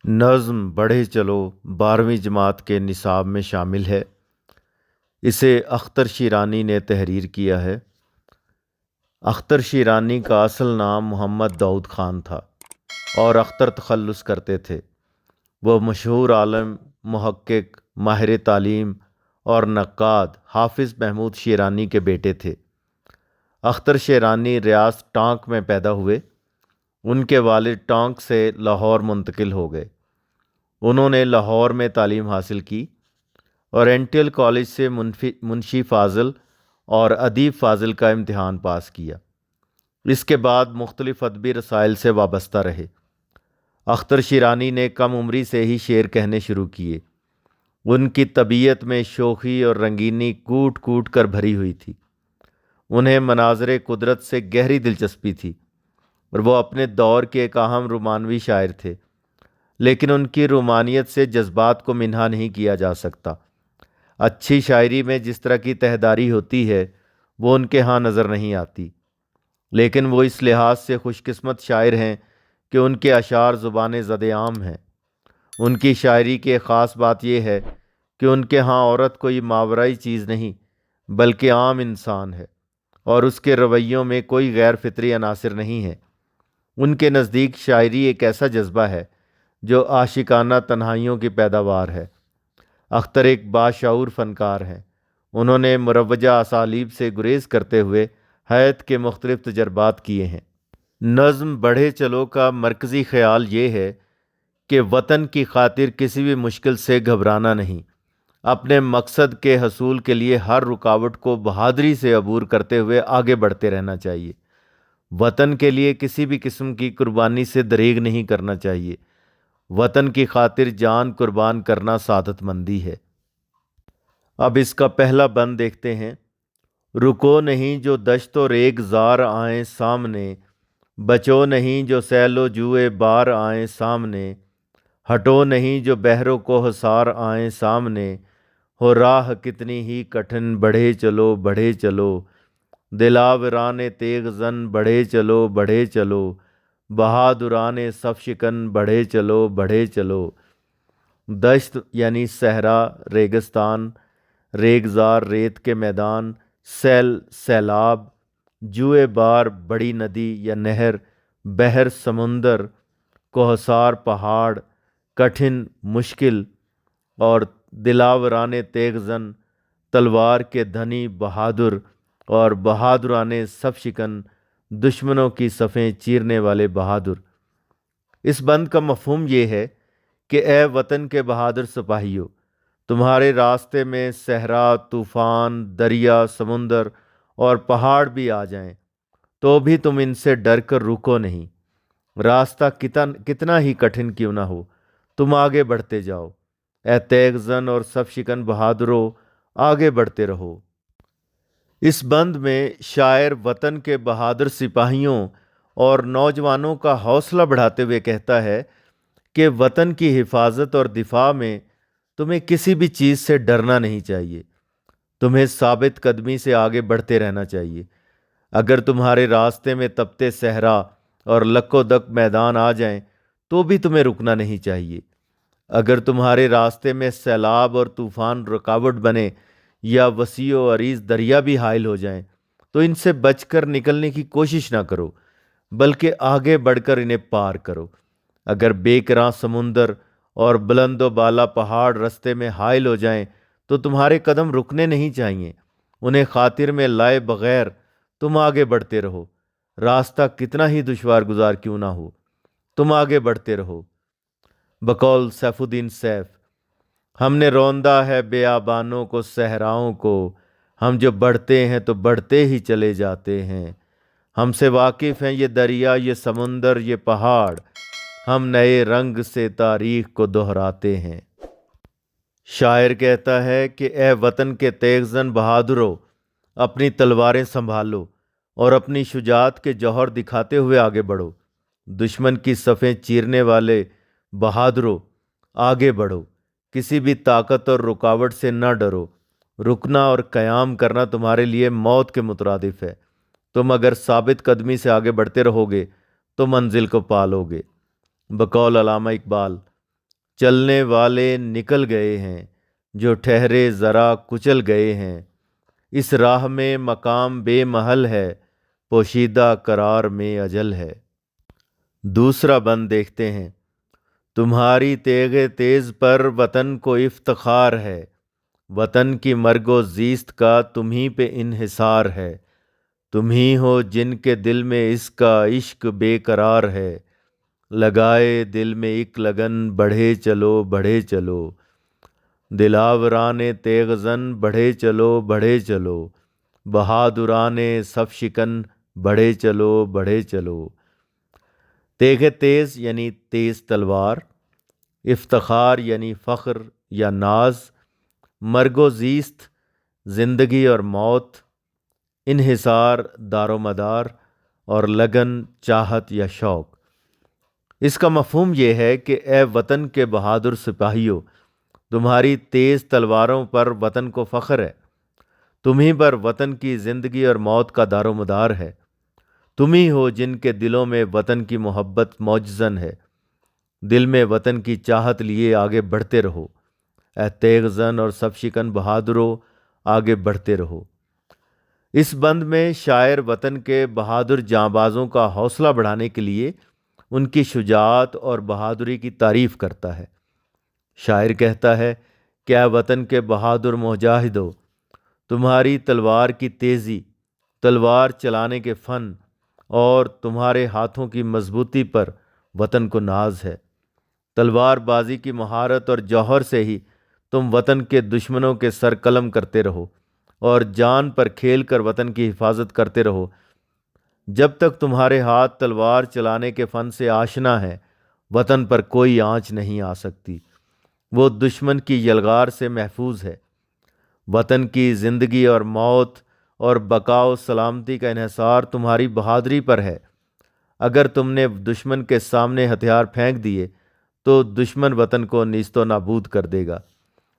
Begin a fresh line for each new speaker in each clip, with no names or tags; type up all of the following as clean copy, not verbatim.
نظم بڑھے چلو 12ویں جماعت کے نصاب میں شامل ہے۔ اسے اختر شیرانی نے تحریر کیا ہے۔ اختر شیرانی کا اصل نام محمد داؤد خان تھا اور اختر تخلص کرتے تھے۔ وہ مشہور عالم، محقق، ماہر تعلیم اور نقاد حافظ محمود شیرانی کے بیٹے تھے۔ اختر شیرانی ریاض ٹانک میں پیدا ہوئے۔ ان کے والد ٹانک سے لاہور منتقل ہو گئے۔ انہوں نے لاہور میں تعلیم حاصل کی اورینٹل کالج سے منشی فاضل اور ادیب فاضل کا امتحان پاس کیا۔ اس کے بعد مختلف ادبی رسائل سے وابستہ رہے۔ اختر شیرانی نے کم عمری سے ہی شعر کہنے شروع کیے۔ ان کی طبیعت میں شوخی اور رنگینی کوٹ کوٹ کر بھری ہوئی تھی۔ انہیں مناظر قدرت سے گہری دلچسپی تھی اور وہ اپنے دور کے ایک اہم رومانوی شاعر تھے، لیکن ان کی رومانیت سے جذبات کو منہا نہیں کیا جا سکتا۔ اچھی شاعری میں جس طرح کی تہداری ہوتی ہے وہ ان کے ہاں نظر نہیں آتی، لیکن وہ اس لحاظ سے خوش قسمت شاعر ہیں کہ ان کے اشعار زبان زد عام ہیں۔ ان کی شاعری کی ایک خاص بات یہ ہے کہ ان کے ہاں عورت کوئی ماورائی چیز نہیں بلکہ عام انسان ہے اور اس کے رویوں میں کوئی غیر فطری عناصر نہیں ہے۔ ان کے نزدیک شاعری ایک ایسا جذبہ ہے جو عاشقانہ تنہائیوں کی پیداوار ہے۔ اختر ایک باشعور فنکار ہیں۔ انہوں نے مروجہ اسالیب سے گریز کرتے ہوئے حیات کے مختلف تجربات کیے ہیں۔ نظم بڑھے چلو کا مرکزی خیال یہ ہے کہ وطن کی خاطر کسی بھی مشکل سے گھبرانا نہیں، اپنے مقصد کے حصول کے لیے ہر رکاوٹ کو بہادری سے عبور کرتے ہوئے آگے بڑھتے رہنا چاہیے۔ وطن کے لیے کسی بھی قسم کی قربانی سے دریغ نہیں کرنا چاہیے۔ وطن کی خاطر جان قربان کرنا سعادت مندی ہے۔ اب اس کا پہلا بند دیکھتے ہیں۔ رکو نہیں جو دشت و ریگ زار آئیں سامنے، بچو نہیں جو سیل و جوئے بار آئیں سامنے، ہٹو نہیں جو بحر و کوہسار آئیں سامنے، ہو راہ کتنی ہی کٹھن بڑھے چلو بڑھے چلو، دلاوران تیغ زن بڑھے چلو بڑھے چلو، بہادران صف شکن بڑھے چلو بڑھے چلو۔ دشت یعنی صحرا، ریگستان، ریگزار ریت کے میدان، سیل سیلاب، جوئے بار بڑی ندی یا نہر، بحر سمندر، کوہسار پہاڑ، کٹھن مشکل، اور دلاوران تیغ زن تلوار کے دھنی بہادر، اور بہادران صف شکن دشمنوں کی صفیں چیرنے والے بہادر۔ اس بند کا مفہوم یہ ہے کہ اے وطن کے بہادر سپاہیوں، تمہارے راستے میں صحرا، طوفان، دریا، سمندر اور پہاڑ بھی آ جائیں تو بھی تم ان سے ڈر کر رکو نہیں۔ راستہ کتنا ہی کٹھن کیوں نہ ہو، تم آگے بڑھتے جاؤ۔ اے تیغ زن اور صف شکن بہادروں، آگے بڑھتے رہو۔ اس بند میں شاعر وطن کے بہادر سپاہیوں اور نوجوانوں کا حوصلہ بڑھاتے ہوئے کہتا ہے کہ وطن کی حفاظت اور دفاع میں تمہیں کسی بھی چیز سے ڈرنا نہیں چاہیے۔ تمہیں ثابت قدمی سے آگے بڑھتے رہنا چاہیے۔ اگر تمہارے راستے میں تپتے صحرا اور لکو دک میدان آ جائیں تو بھی تمہیں رکنا نہیں چاہیے۔ اگر تمہارے راستے میں سیلاب اور طوفان رکاوٹ بنے یا وسیع و عریض دریا بھی حائل ہو جائیں تو ان سے بچ کر نکلنے کی کوشش نہ کرو بلکہ آگے بڑھ کر انہیں پار کرو۔ اگر بے کراں سمندر اور بلند و بالا پہاڑ رستے میں حائل ہو جائیں تو تمہارے قدم رکنے نہیں چاہیے، انہیں خاطر میں لائے بغیر تم آگے بڑھتے رہو۔ راستہ کتنا ہی دشوار گزار کیوں نہ ہو، تم آگے بڑھتے رہو۔ بقول سیف الدین سیف، ہم نے روندا ہے بیابانوں کو، صحراؤں کو، ہم جو بڑھتے ہیں تو بڑھتے ہی چلے جاتے ہیں۔ ہم سے واقف ہیں یہ دریا، یہ سمندر، یہ پہاڑ، ہم نئے رنگ سے تاریخ کو دہراتے ہیں۔ شاعر کہتا ہے کہ اے وطن کے تیغ زن بہادروں، اپنی تلواریں سنبھالو اور اپنی شجاعت کے جوہر دکھاتے ہوئے آگے بڑھو۔ دشمن کی صفیں چیرنے والے بہادروں، آگے بڑھو۔ کسی بھی طاقت اور رکاوٹ سے نہ ڈرو۔ رکنا اور قیام کرنا تمہارے لیے موت کے مترادف ہے۔ تم اگر ثابت قدمی سے آگے بڑھتے رہو گے تو منزل کو پالو گے۔ بقول علامہ اقبال، چلنے والے نکل گئے ہیں، جو ٹھہرے ذرا کچل گئے ہیں۔ اس راہ میں مقام بے محل ہے، پوشیدہ قرار میں اجل ہے۔ دوسرا بند دیکھتے ہیں۔ تمہاری تیغ تیز پر وطن کو افتخار ہے، وطن کی مرگ و زیست کا تمہیں پہ انحصار ہے۔ تم ہی ہو جن کے دل میں اس کا عشق بے قرار ہے، لگائے دل میں ایک لگن بڑھے چلو بڑھے چلو، دلاوران تیغ زن بڑھے چلو بڑھے چلو، بہادران صف شکن بڑھے چلو بڑھے چلو۔ تیغ تیز یعنی تیز تلوار، افتخار یعنی فخر یا ناز، مرگ و زیست زندگی اور موت، انحصار دار و مدار، اور لگن چاہت یا شوق۔ اس کا مفہوم یہ ہے کہ اے وطن کے بہادر سپاہیوں، تمہاری تیز تلواروں پر وطن کو فخر ہے، تمہیں پر وطن کی زندگی اور موت کا دار و مدار ہے۔ تم ہی ہو جن کے دلوں میں وطن کی محبت موجزن ہے، دل میں وطن کی چاہت لیے آگے بڑھتے رہو، اے تیغ زن اور صف شکن بہادروں آگے بڑھتے رہو۔ اس بند میں شاعر وطن کے بہادر جانبازوں کا حوصلہ بڑھانے کے لیے ان کی شجاعت اور بہادری کی تعریف کرتا ہے۔ شاعر کہتا ہے کہ اے وطن کے بہادر مجاہدو، تمہاری تلوار کی تیزی، تلوار چلانے کے فن اور تمہارے ہاتھوں کی مضبوطی پر وطن کو ناز ہے۔ تلوار بازی کی مہارت اور جوہر سے ہی تم وطن کے دشمنوں کے سر قلم کرتے رہو اور جان پر کھیل کر وطن کی حفاظت کرتے رہو۔ جب تک تمہارے ہاتھ تلوار چلانے کے فن سے آشنا ہے، وطن پر کوئی آنچ نہیں آ سکتی، وہ دشمن کی یلغار سے محفوظ ہے۔ وطن کی زندگی اور موت اور بقا و سلامتی کا انحصار تمہاری بہادری پر ہے۔ اگر تم نے دشمن کے سامنے ہتھیار پھینک دیے تو دشمن وطن کو نیست و نابود کر دے گا،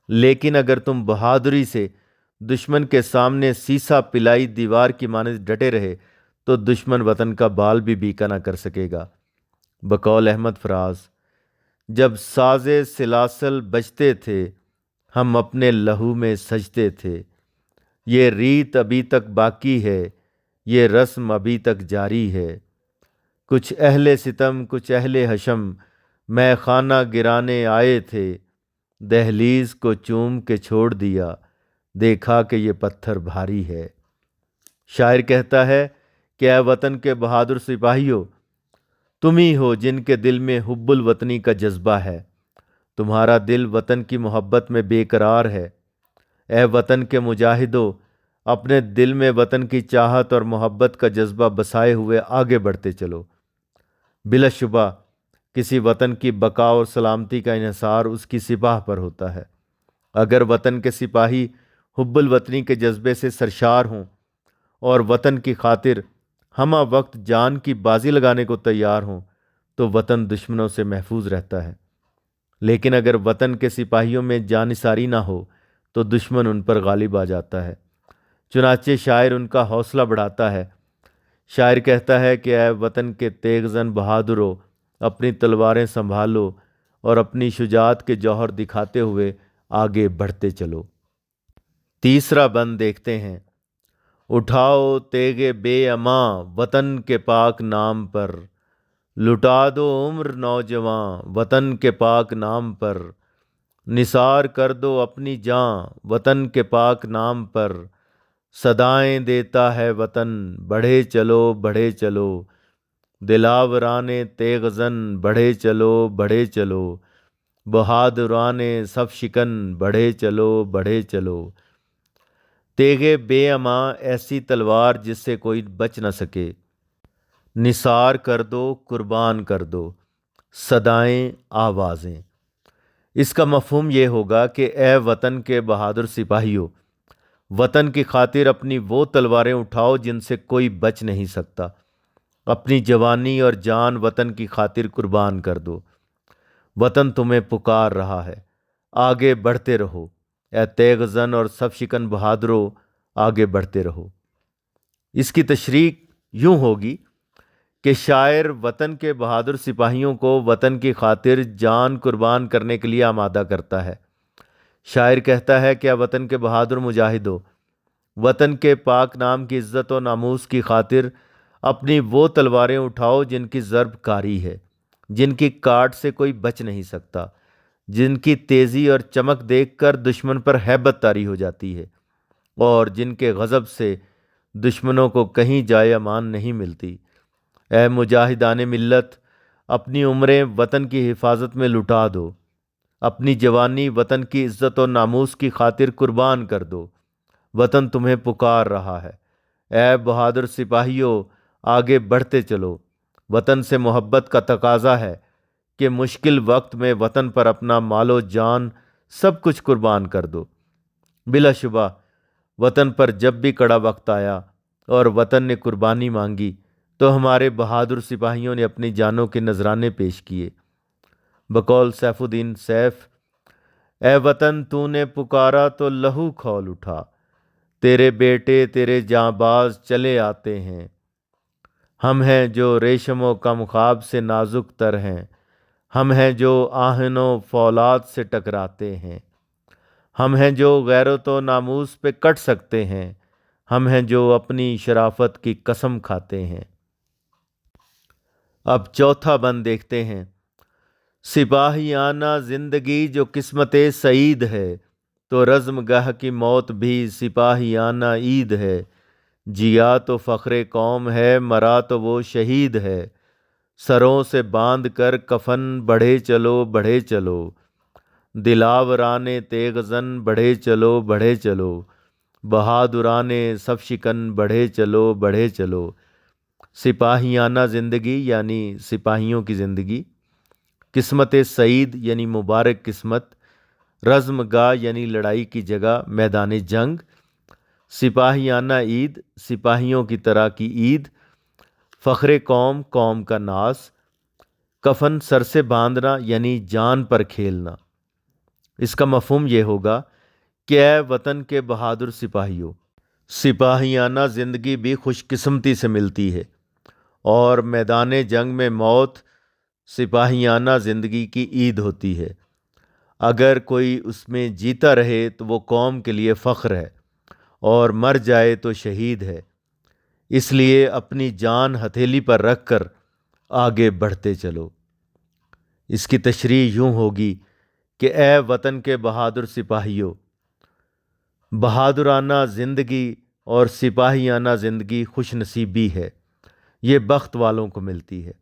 لیکن اگر تم بہادری سے دشمن کے سامنے سیسا پلائی دیوار کی مانند ڈٹے رہے تو دشمن وطن کا بال بھی بیکا نہ کر سکے گا۔ بقول احمد فراز: جب ساز سلاسل بجتے تھے، ہم اپنے لہو میں سجتے تھے، یہ ریت ابھی تک باقی ہے، یہ رسم ابھی تک جاری ہے۔ کچھ اہل ستم کچھ اہل حشم میں خانہ گرانے آئے تھے، دہلیز کو چوم کے چھوڑ دیا، دیکھا کہ یہ پتھر بھاری ہے۔ شاعر کہتا ہے کہ اے وطن کے بہادر سپاہیوں، تم ہی ہو جن کے دل میں حب الوطنی کا جذبہ ہے، تمہارا دل وطن کی محبت میں بے قرار ہے۔ اے وطن کے مجاہدوں، اپنے دل میں وطن کی چاہت اور محبت کا جذبہ بسائے ہوئے آگے بڑھتے چلو۔ بلا شبہ کسی وطن کی بقا اور سلامتی کا انحصار اس کی سپاہ پر ہوتا ہے۔ اگر وطن کے سپاہی حب الوطنی کے جذبے سے سرشار ہوں اور وطن کی خاطر ہمہ وقت جان کی بازی لگانے کو تیار ہوں تو وطن دشمنوں سے محفوظ رہتا ہے۔ لیکن اگر وطن کے سپاہیوں میں جانثاری نہ ہو تو دشمن ان پر غالب آ جاتا ہے۔ چنانچہ شاعر ان کا حوصلہ بڑھاتا ہے۔ شاعر کہتا ہے کہ اے وطن کے تیغ زن بہادروں، اپنی تلواریں سنبھالو اور اپنی شجاعت کے جوہر دکھاتے ہوئے آگے بڑھتے چلو۔ تیسرا بند دیکھتے ہیں۔ اٹھاؤ تیغ بے اماں وطن کے پاک نام پر، لٹا دو عمر نوجواں وطن کے پاک نام پر، نثار کر دو اپنی جاں وطن کے پاک نام پر، صدائیں دیتا ہے وطن بڑھے چلو بڑھے چلو، دلاوران تیغ زن بڑھے چلو بڑھے چلو، بہادران صف شکن بڑھے چلو بڑھے چلو۔ تیغ بے اماں ایسی تلوار جس سے کوئی بچ نہ سکے، نثار کر دو قربان کر دو، صدائیں آوازیں۔ اس کا مفہوم یہ ہوگا کہ اے وطن کے بہادر سپاہیوں، وطن کی خاطر اپنی وہ تلواریں اٹھاؤ جن سے کوئی بچ نہیں سکتا، اپنی جوانی اور جان وطن کی خاطر قربان کر دو۔ وطن تمہیں پکار رہا ہے، آگے بڑھتے رہو، اے تیغ زن اور صف شکن بہادروں آگے بڑھتے رہو۔ اس کی تشریح یوں ہوگی کہ شاعر وطن کے بہادر سپاہیوں کو وطن کی خاطر جان قربان کرنے کے لیے آمادہ کرتا ہے۔ شاعر کہتا ہے کہ وطن کے بہادر مجاہدوں، وطن کے پاک نام کی عزت و ناموس کی خاطر اپنی وہ تلواریں اٹھاؤ جن کی ضرب کاری ہے، جن کی کاٹ سے کوئی بچ نہیں سکتا، جن کی تیزی اور چمک دیکھ کر دشمن پر ہیبت طاری ہو جاتی ہے، اور جن کے غضب سے دشمنوں کو کہیں جائے امان نہیں ملتی۔ اے مجاہدان ملت، اپنی عمریں وطن کی حفاظت میں لٹا دو، اپنی جوانی وطن کی عزت و ناموس کی خاطر قربان کر دو۔ وطن تمہیں پکار رہا ہے۔ اے بہادر سپاہیوں، آگے بڑھتے چلو۔ وطن سے محبت کا تقاضا ہے کہ مشکل وقت میں وطن پر اپنا مال و جان سب کچھ قربان کر دو۔ بلا شبہ وطن پر جب بھی کڑا وقت آیا اور وطن نے قربانی مانگی تو ہمارے بہادر سپاہیوں نے اپنی جانوں کے نذرانے پیش کیے۔ بقول سیف الدین سیف، اے وطن تو نے پکارا تو لہو کھول اٹھا، تیرے بیٹے تیرے جانباز چلے آتے ہیں۔ ہم ہیں جو ریشم و کم خواب سے نازک تر ہیں، ہم ہیں جو آہن و فولاد سے ٹکراتے ہیں، ہم ہیں جو غیرت و ناموس پہ کٹ سکتے ہیں، ہم ہیں جو اپنی شرافت کی قسم کھاتے ہیں۔ اب چوتھا بند دیکھتے ہیں۔ سپاہیانہ زندگی جو قسمت سعید ہے، تو رزم گاہ کی موت بھی سپاہیانہ عید ہے۔ جیا تو فخر قوم ہے، مرا تو وہ شہید ہے۔ سروں سے باندھ کر کفن بڑھے چلو بڑھے چلو، دلاوران تیغ زن بڑھے چلو بڑھے چلو، بہادران صف شکن بڑھے چلو بڑھے چلو۔ سپاہیانہ زندگی یعنی سپاہیوں کی زندگی، قسمت سعید یعنی مبارک قسمت، رزم گاہ یعنی لڑائی کی جگہ، میدان جنگ، سپاہیانہ عید سپاہیوں کی طرح کی عید، فخر قوم قوم کا ناز، کفن سر سے باندھنا یعنی جان پر کھیلنا۔ اس کا مفہوم یہ ہوگا کہ اے وطن کے بہادر سپاہیوں، سپاہیانہ زندگی بھی خوش قسمتی سے ملتی ہے، اور میدان جنگ میں موت سپاہیانہ زندگی کی عید ہوتی ہے۔ اگر کوئی اس میں جیتا رہے تو وہ قوم کے لیے فخر ہے، اور مر جائے تو شہید ہے۔ اس لیے اپنی جان ہتھیلی پر رکھ کر آگے بڑھتے چلو۔ اس کی تشریح یوں ہوگی کہ اے وطن کے بہادر سپاہیوں، بہادرانہ زندگی اور سپاہیانہ زندگی خوش نصیبی ہے، یہ بخت والوں کو ملتی ہے۔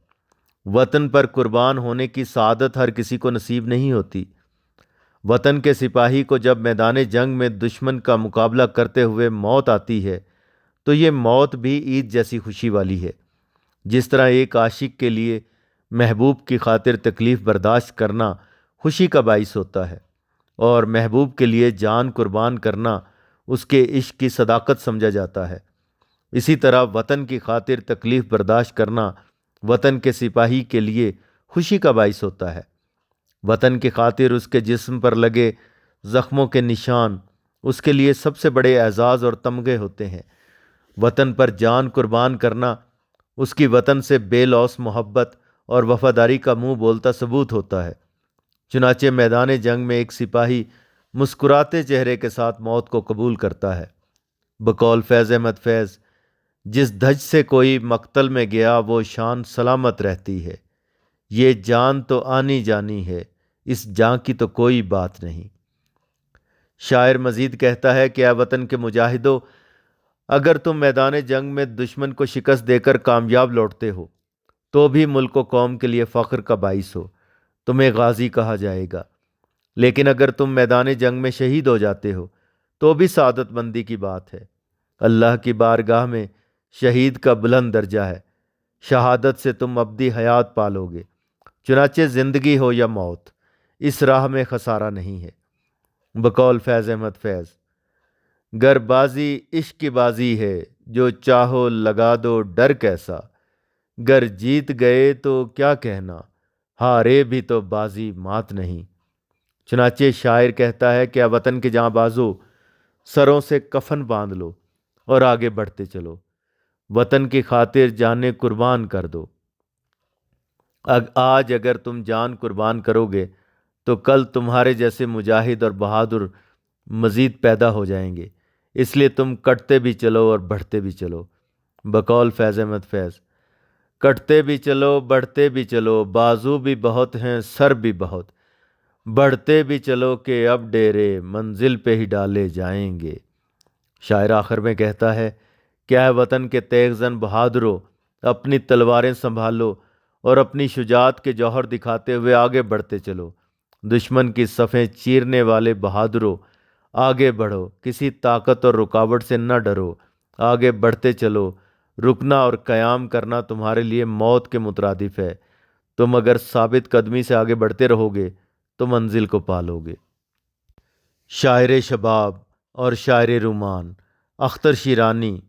وطن پر قربان ہونے کی سعادت ہر کسی کو نصیب نہیں ہوتی۔ وطن کے سپاہی کو جب میدان جنگ میں دشمن کا مقابلہ کرتے ہوئے موت آتی ہے تو یہ موت بھی عید جیسی خوشی والی ہے۔ جس طرح ایک عاشق کے لیے محبوب کی خاطر تکلیف برداشت کرنا خوشی کا باعث ہوتا ہے، اور محبوب کے لیے جان قربان کرنا اس کے عشق کی صداقت سمجھا جاتا ہے، اسی طرح وطن کی خاطر تکلیف برداشت کرنا وطن کے سپاہی کے لیے خوشی کا باعث ہوتا ہے۔ وطن کی خاطر اس کے جسم پر لگے زخموں کے نشان اس کے لیے سب سے بڑے اعزاز اور تمغے ہوتے ہیں۔ وطن پر جان قربان کرنا اس کی وطن سے بے لوث محبت اور وفاداری کا منہ بولتا ثبوت ہوتا ہے۔ چنانچہ میدان جنگ میں ایک سپاہی مسکراتے چہرے کے ساتھ موت کو قبول کرتا ہے۔ بقول فیض احمد فیض، جس دھج سے کوئی مقتل میں گیا وہ شان سلامت رہتی ہے، یہ جان تو آنی جانی ہے، اس جان کی تو کوئی بات نہیں۔ شاعر مزید کہتا ہے کہ اے وطن کے مجاہدوں، اگر تم میدان جنگ میں دشمن کو شکست دے کر کامیاب لوٹتے ہو تو بھی ملک و قوم کے لیے فخر کا باعث ہو، تمہیں غازی کہا جائے گا۔ لیکن اگر تم میدان جنگ میں شہید ہو جاتے ہو تو بھی سعادت مندی کی بات ہے۔ اللہ کی بارگاہ میں شہید کا بلند درجہ ہے، شہادت سے تم ابدی حیات پالو گے۔ چنانچہ زندگی ہو یا موت، اس راہ میں خسارہ نہیں ہے۔ بقول فیض احمد فیض، گر بازی عشق کی بازی ہے، جو چاہو لگا دو ڈر کیسا، گر جیت گئے تو کیا کہنا، ہارے بھی تو بازی مات نہیں۔ چنانچہ شاعر کہتا ہے کہ وطن کے جاں بازو، سروں سے کفن باندھ لو اور آگے بڑھتے چلو۔ وطن کی خاطر جانیں قربان کر دو۔ آج اگر تم جان قربان کرو گے تو کل تمہارے جیسے مجاہد اور بہادر مزید پیدا ہو جائیں گے، اس لیے تم کٹتے بھی چلو اور بڑھتے بھی چلو۔ بقول فیض احمد فیض۔ کٹتے بھی چلو بڑھتے بھی چلو، بازو بھی بہت ہیں سر بھی بہت، بڑھتے بھی چلو کہ اب ڈیرے منزل پہ ہی ڈالے جائیں گے۔ شاعر آخر میں کہتا ہے، کیا ہے وطن کے تیغ زن بہادروں، اپنی تلواریں سنبھالو اور اپنی شجاعت کے جوہر دکھاتے ہوئے آگے بڑھتے چلو۔ دشمن کی صفیں چیرنے والے بہادروں، آگے بڑھو، کسی طاقت اور رکاوٹ سے نہ ڈرو، آگے بڑھتے چلو۔ رکنا اور قیام کرنا تمہارے لیے موت کے مترادف ہے۔ تم اگر ثابت قدمی سے آگے بڑھتے رہو گے تو منزل کو پالو گے۔ شاعر شباب اور شاعر رومان اختر شیرانی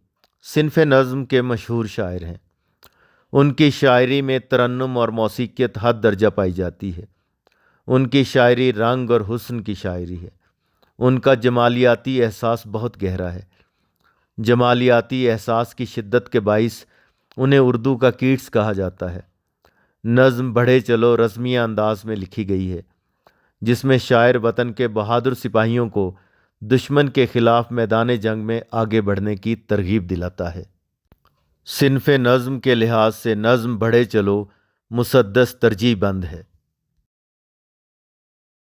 صنف نظم کے مشہور شاعر ہیں۔ ان کی شاعری میں ترنم اور موسیقیت حد درجہ پائی جاتی ہے۔ ان کی شاعری رنگ اور حسن کی شاعری ہے۔ ان کا جمالیاتی احساس بہت گہرا ہے۔ جمالیاتی احساس کی شدت کے باعث انہیں اردو کا کیٹس کہا جاتا ہے۔ نظم بڑھے چلو رزمیہ انداز میں لکھی گئی ہے، جس میں شاعر وطن کے بہادر سپاہیوں کو دشمن کے خلاف میدان جنگ میں آگے بڑھنے کی ترغیب دلاتا ہے۔ صنف نظم کے لحاظ سے نظم بڑھے چلو مسدس ترجیح بند ہے۔